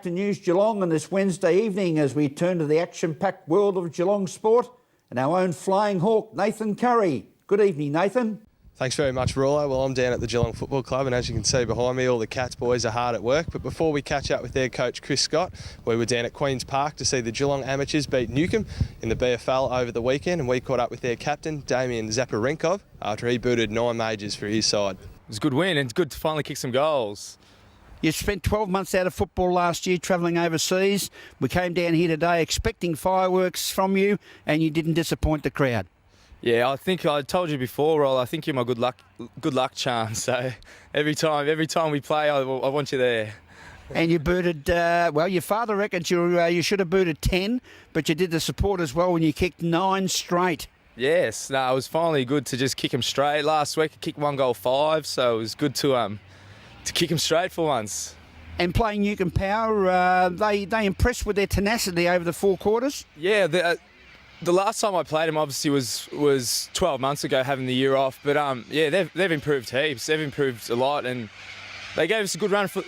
to News Geelong on this Wednesday evening as we turn to the action-packed world of Geelong sport and our own flying hawk, Nathan Curry. Good evening, Nathan. Thanks very much, Rollo. Well, I'm down at the Geelong Football Club, and as you can see behind me, all the Cats boys are hard at work. But before we catch up with their coach, Chris Scott, we were down at Queen's Park to see the Geelong Amateurs beat Newcombe in the BFL over the weekend, and we caught up with their captain, Damien Zaparenkov, after he booted 9 majors for his side. It was a good win, and it's good to finally kick some goals. You spent 12 months out of football last year, travelling overseas. We came down here today expecting fireworks from you, and you didn't disappoint the crowd. Yeah, I think I told you before, Roll. I think you're my good luck charm. So every time we play, I want you there. And you booted. Well, your father reckons you should have booted 10, but you did the support as well when you kicked 9 straight. Yes, no, it was finally good to just kick them straight. Last week I kicked 1 goal 5, so it was good to kick them straight for once. And playing Newcombe Power, they impressed with their tenacity over the 4 quarters. Yeah, the last time I played them obviously was 12 months ago, having the year off. But yeah, they've improved heaps. They've improved a lot, and they gave us a good run for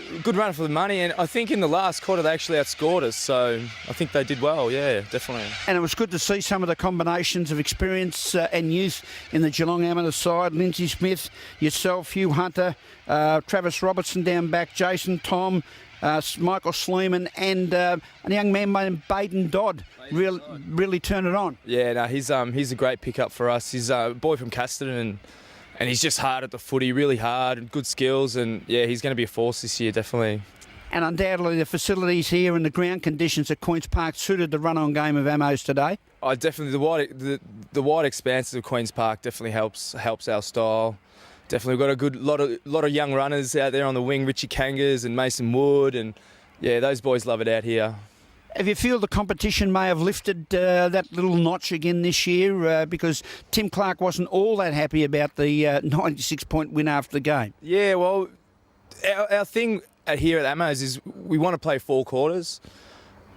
the money. And I think in the last quarter they actually outscored us. So I think they did well. Yeah, definitely. And it was good to see some of the combinations of experience and youth in the Geelong Amateur side. Lindsay Smith, yourself, Hugh Hunter, Travis Robertson down back, Jason Tom, Michael Sleeman, and a young man named Baden Dodd really turned it on. Yeah, no, he's a great pickup for us. He's a boy from Casterton, and he's just hard at the footy, really hard, and good skills, and yeah, he's going to be a force this year, definitely. And undoubtedly the facilities here and the ground conditions at Queen's Park suited the run-on game of Amos today. Definitely the wide expanses of Queen's Park definitely helps our style. Definitely got a good lot of young runners out there on the wing, Richie Kangas and Mason Wood, and yeah, those boys love it out here. Have you feel the competition may have lifted that little notch again this year because Tim Clark wasn't all that happy about the 96-point win after the game? Yeah, well, our thing here at Amos is we want to play 4 quarters,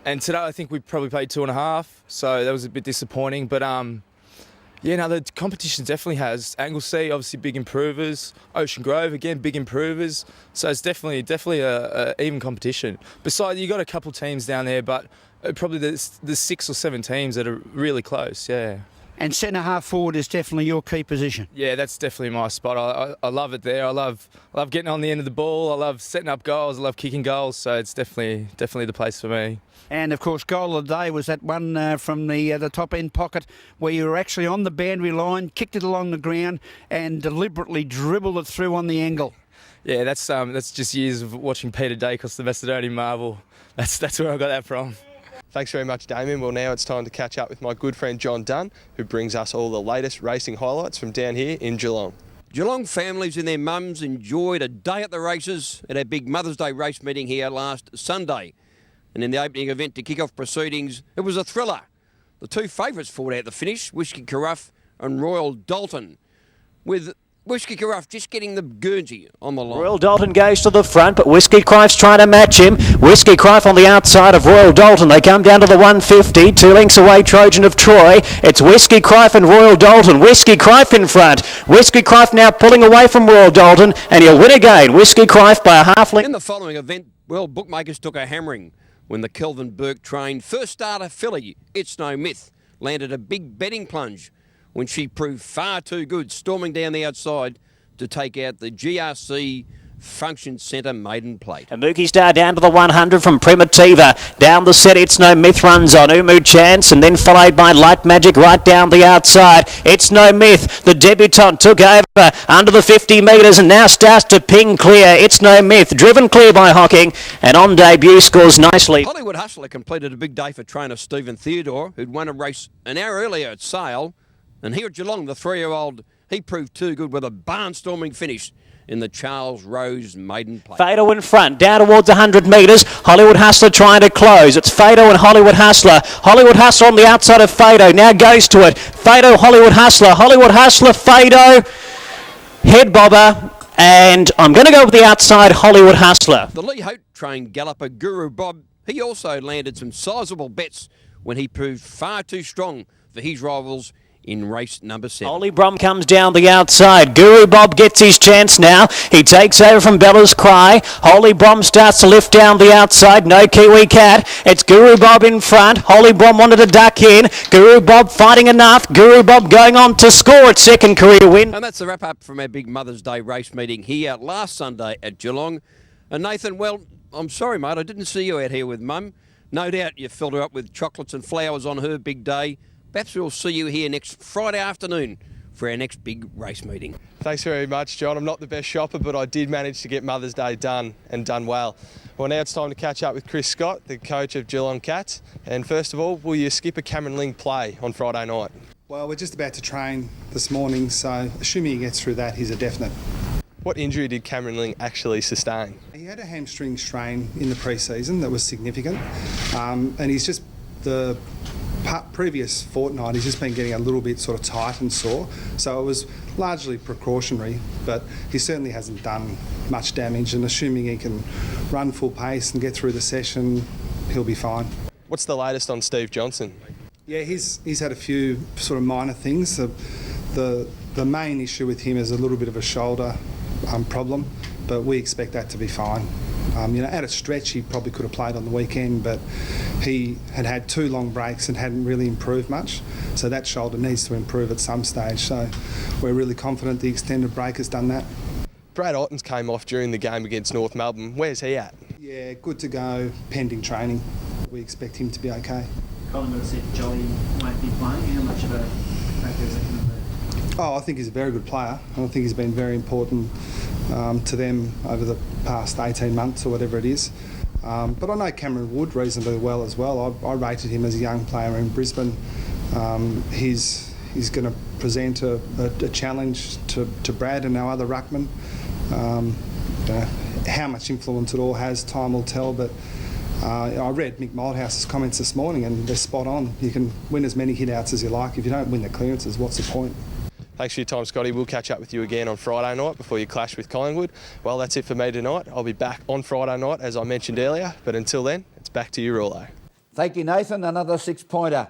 and today I think we probably played 2.5, so that was a bit disappointing, but yeah, no, the competition definitely has. Anglesea, obviously big improvers. Ocean Grove, again, big improvers. So it's definitely a even competition. Besides, you got a couple teams down there, but probably the 6 or 7 teams that are really close, yeah. And centre half forward is definitely your key position. Yeah, that's definitely my spot. I love it there. I love getting on the end of the ball. I love setting up goals. I love kicking goals. So it's definitely the place for me. And, of course, goal of the day was that one from the top-end pocket where you were actually on the boundary line, kicked it along the ground and deliberately dribbled it through on the angle. Yeah, that's just years of watching Peter Dacos, the Macedonian Marvel. That's where I got that from. Thanks very much, Damien. Well, now it's time to catch up with my good friend John Dunn, who brings us all the latest racing highlights from down here in Geelong. Geelong families and their mums enjoyed a day at the races at our big Mother's Day race meeting here last Sunday. And in the opening event to kick off proceedings, it was a thriller. The 2 favourites fought out the finish, Whiskey Carafe and Royal Dalton, with Whiskey Carafe just getting the Guernsey on the line. Royal Dalton goes to the front, but Whiskey Crafe's trying to match him. Whiskey Crafe on the outside of Royal Dalton. They come down to the 150, 2 lengths away, Trojan of Troy. It's Whiskey Crafe and Royal Dalton. Whiskey Crafe in front. Whiskey Crafe now pulling away from Royal Dalton, and he'll win again. Whiskey Crafe by a half length. In the following event, well, bookmakers took a hammering when the Kelvin Burke trained first starter filly, It's No Myth, landed a big betting plunge when she proved far too good, storming down the outside to take out the GRC Function Centre maiden plate. And Mookie Star down to the 100 from Primitiva. Down the set, It's No Myth runs on Umu Chance, and then followed by Light Magic right down the outside. It's No Myth, the debutant, took over under the 50 metres and now starts to ping clear. It's No Myth, driven clear by Hocking, and on debut scores nicely. Hollywood Hustler completed a big day for trainer Stephen Theodore, who'd won a race an hour earlier at Sale. And here at Geelong, the 3-year-old, he proved too good with a barnstorming finish in the Charles Rose maiden plate. Fado in front, down towards 100 metres. Hollywood Hustler trying to close. It's Fado and Hollywood Hustler. Hollywood Hustler on the outside of Fado. Now goes to it. Fado, Hollywood Hustler. Hollywood Hustler, Fado. Head bobber. And I'm going to go with the outside Hollywood Hustler. The Lee Hope trained galloper Guru Bob, he also landed some sizable bets when he proved far too strong for his rivals in race number 7. Holy Brom comes down the outside. Guru Bob gets his chance now. He takes over from Bella's Cry. Holy Brom starts to lift down the outside. No Kiwi Cat. It's Guru Bob in front. Holy Brom wanted to duck in. Guru Bob fighting enough. Guru Bob going on to score its second career win. And that's the wrap-up from our big Mother's Day race meeting here last Sunday at Geelong. And Nathan, well, I'm sorry, mate, I didn't see you out here with Mum. No doubt you filled her up with chocolates and flowers on her big day. Perhaps we'll see you here next Friday afternoon for our next big race meeting. Thanks very much, John. I'm not the best shopper, but I did manage to get Mother's Day done and done well. Well, now it's time to catch up with Chris Scott, the coach of Geelong Cats. And first of all, will you skip a Cameron Ling play on Friday night? Well, we're just about to train this morning, so assuming he gets through that, he's a definite. What injury did Cameron Ling actually sustain? He had a hamstring strain in the pre-season that was significant, and he's just the previous fortnight he's just been getting a little bit sort of tight and sore, so it was largely precautionary, but he certainly hasn't done much damage, and assuming he can run full pace and get through the session, he'll be fine. What's the latest on Steve Johnson? Yeah, he's had a few sort of minor things. The main issue with him is a little bit of a shoulder problem, but we expect that to be fine. At a stretch he probably could have played on the weekend, but he had 2 long breaks and hadn't really improved much, so that shoulder needs to improve at some stage, so we're really confident the extended break has done that. Brad Ottens came off during the game against North Melbourne. Where's he at? Yeah, good to go, pending training. We expect him to be okay. Collingwood said Jolly won't be playing. How much of a factor is that going to be? Oh, I think he's a very good player. I think he's been very important to them over the past 18 months or whatever it is. But I know Cameron Wood reasonably well as well. I rated him as a young player in Brisbane. He's going to present a challenge to Brad and our other ruckman. How much influence it all has, time will tell, but I read Mick Moldhouse's comments this morning and they're spot on. You can win as many hit-outs as you like. If you don't win the clearances, what's the point? Thanks for your time, Scotty. We'll catch up with you again on Friday night before you clash with Collingwood. Well, that's it for me tonight. I'll be back on Friday night, as I mentioned earlier, but until then, it's back to you, Rollo. Thank you, Nathan. Another 6-pointer.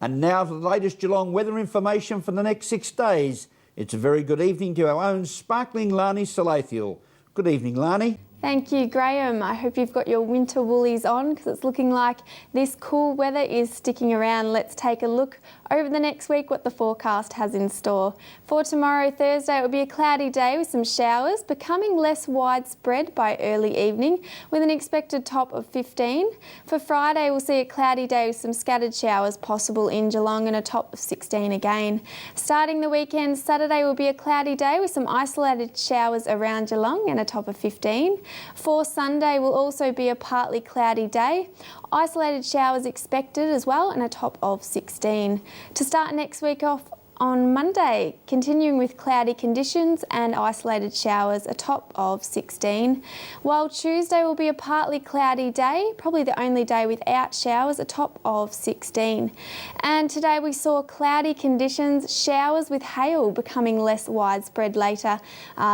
And now for the latest Geelong weather information for the next 6 days. It's a very good evening to our own sparkling Lani Salathiel. Good evening, Lani. Thank you, Graham. I hope you've got your winter woolies on because it's looking like this cool weather is sticking around. Let's take a look over the next week what the forecast has in store. For tomorrow, Thursday, it will be a cloudy day with some showers, becoming less widespread by early evening with an expected top of 15. For Friday, we'll see a cloudy day with some scattered showers possible in Geelong and a top of 16 again. Starting the weekend, Saturday will be a cloudy day with some isolated showers around Geelong and a top of 15. For Sunday will also be a partly cloudy day. Isolated showers expected as well and a top of 16. To start next week off on Monday, continuing with cloudy conditions and isolated showers, a top of 16. While Tuesday will be a partly cloudy day, probably the only day without showers, a top of 16. And today we saw cloudy conditions, showers with hail becoming less widespread later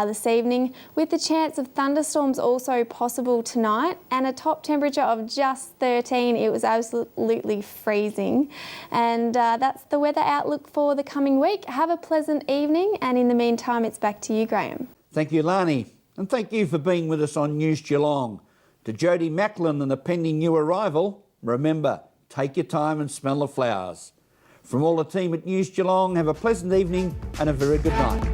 this evening, with the chance of thunderstorms also possible tonight, and a top temperature of just 13. It was absolutely freezing. And that's the weather outlook for the coming week. Have a pleasant evening, and in the meantime, it's back to you, Graham. Thank you, Lani. And thank you for being with us on News Geelong. To Jody Macklin and the pending new arrival, remember, take your time and smell the flowers. From all the team at News Geelong, have a pleasant evening and a very good night.